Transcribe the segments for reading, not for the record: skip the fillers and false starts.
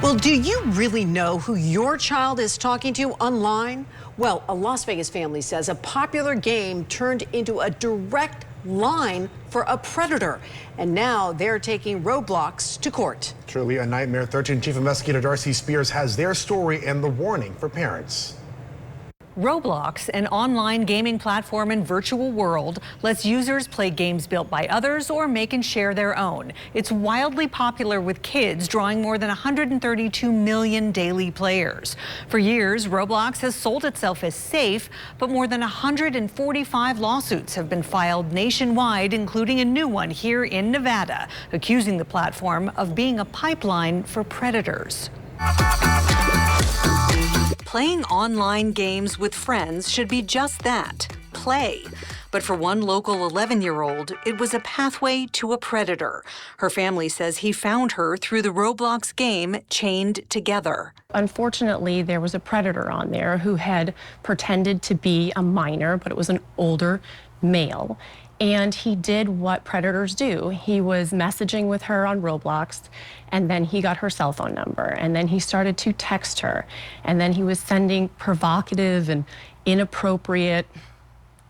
Well, do you really know who your child is talking to online? Well, a Las Vegas family says a popular game turned into a direct line for a predator. And now they're taking Roblox to court. Truly a nightmare. 13 Chief Investigator Darcy Spears has their story and the warning for parents. Roblox, an online gaming platform and virtual world, lets users play games built by others or make and share their own. It's wildly popular with kids, drawing more than 132 million daily players. For years, Roblox has sold itself as safe, but more than 145 lawsuits have been filed nationwide, including a new one here in Nevada, accusing the platform of being a pipeline for predators. Playing online games with friends should be just that, play. But for one local 11-year-old, it was a pathway to a predator. Her family says he found her through the Roblox game Chained Together. Unfortunately, there was a predator on there who had pretended to be a minor, but it was an older male. And he did what predators do. He was messaging with her on Roblox, and then he got her cell phone number, and then he started to text her, and then he was sending provocative and inappropriate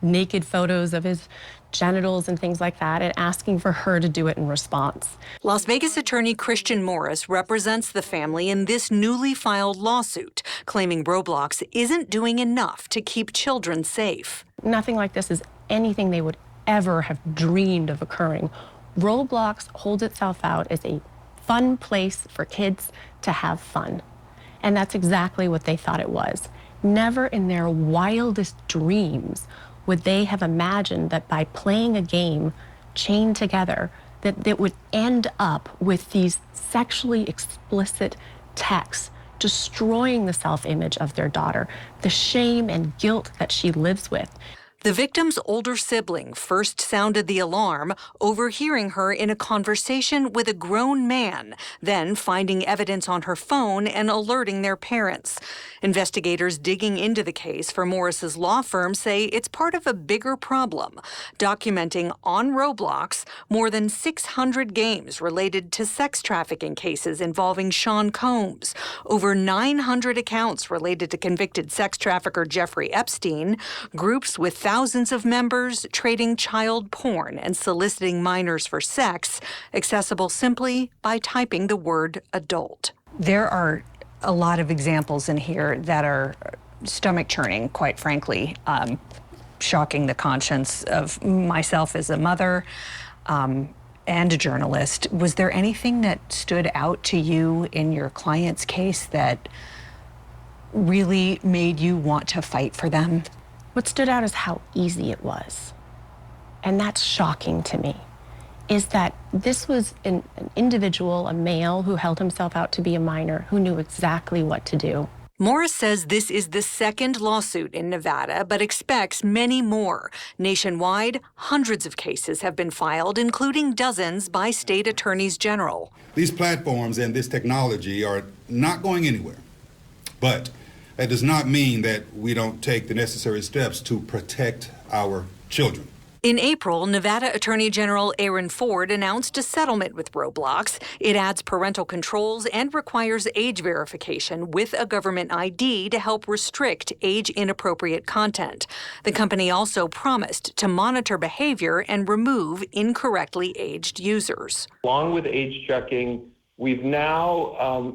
naked photos of his genitals and things like that, and asking for her to do it in response. Las Vegas attorney Christian Morris represents the family in this newly filed lawsuit, claiming Roblox isn't doing enough to keep children safe. Nothing like this is anything they would ever have dreamed of occurring. Roblox holds itself out as a fun place for kids to have fun. And that's exactly what they thought it was. Never in their wildest dreams would they have imagined that by playing a game chained together, that it would end up with these sexually explicit texts, destroying the self-image of their daughter, the shame and guilt that she lives with. The victim's older sibling first sounded the alarm, overhearing her in a conversation with a grown man, then finding evidence on her phone and alerting their parents. Investigators digging into the case for Morris's law firm say it's part of a bigger problem, documenting on Roblox more than 600 games related to sex trafficking cases involving Sean Combs, over 900 accounts related to convicted sex trafficker Jeffrey Epstein, groups with thousands of members trading child porn and soliciting minors for sex, accessible simply by typing the word adult. There are a lot of examples in here that are stomach churning, quite frankly, shocking the conscience of myself as a mother and a journalist. Was there anything that stood out to you in your client's case that really made you want to fight for them? What stood out is how easy it was. And that's shocking to me, is that this was an individual, a male, who held himself out to be a minor, who knew exactly what to do. Morris says this is the second lawsuit in Nevada, but expects many more. Nationwide, hundreds of cases have been filed, including dozens by state attorneys general. These platforms and this technology are not going anywhere, but that does not mean that we don't take the necessary steps to protect our children. In April, Nevada Attorney General Aaron Ford announced a settlement with Roblox. It adds parental controls and requires age verification with a government ID to help restrict age-inappropriate content. The company also promised to monitor behavior and remove incorrectly aged users. Along with age checking, we've now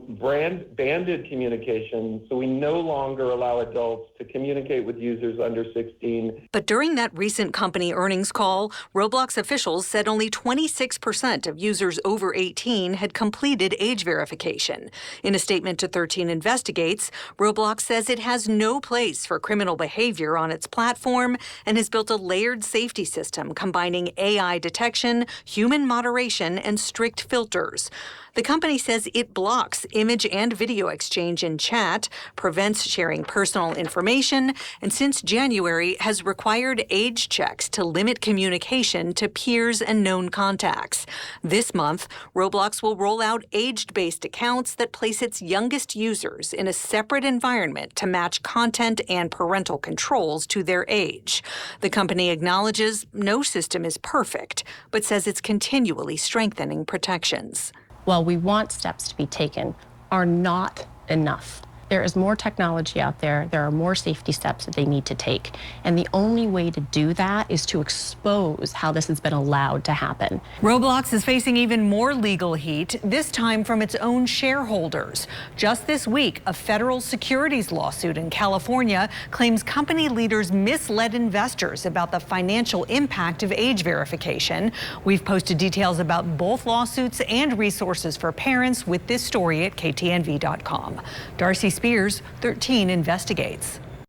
banded communication, so we no longer allow adults to communicate with users under 16. But during that recent company earnings call, Roblox officials said only 26% of users over 18 had completed age verification. In a statement to 13 Investigates, Roblox says it has no place for criminal behavior on its platform and has built a layered safety system combining AI detection, human moderation, and strict filters. The company says it blocks image and video exchange in chat, prevents sharing personal information, and since January has required age checks to limit communication to peers and known contacts. This month, Roblox will roll out age-based accounts that place its youngest users in a separate environment to match content and parental controls to their age. The company acknowledges no system is perfect, but says it's continually strengthening protections. While we want steps to be taken, are not enough. There is more technology out there. There are more safety steps that they need to take. And the only way to do that is to expose how this has been allowed to happen. Roblox is facing even more legal heat, this time from its own shareholders. Just this week, a federal securities lawsuit in California claims company leaders misled investors about the financial impact of age verification. We've posted details about both lawsuits and resources for parents with this story at ktnv.com. Darcy Spears, 13 investigates.